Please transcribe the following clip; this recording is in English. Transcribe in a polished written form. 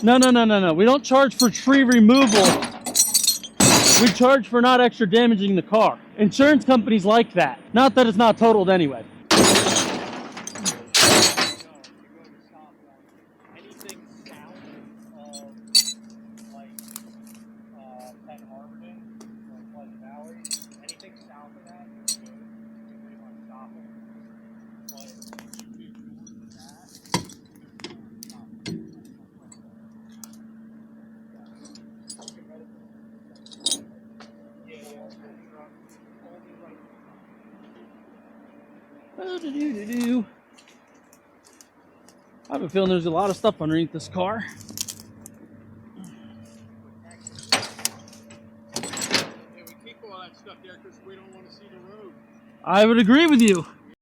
No. We don't charge for tree removal. We charge for not extra damaging the car. Insurance companies like that. Not that it's not totaled anyway. Anything south of like Penn Harborton or Pleasant Valley, anything south of that, you're good. You pretty much stop them. But you get north of that, you're not stopping. I have a feeling there's a lot of stuff underneath this car. Yeah, we keep all that stuff there because we don't want to see the road. I would agree with you.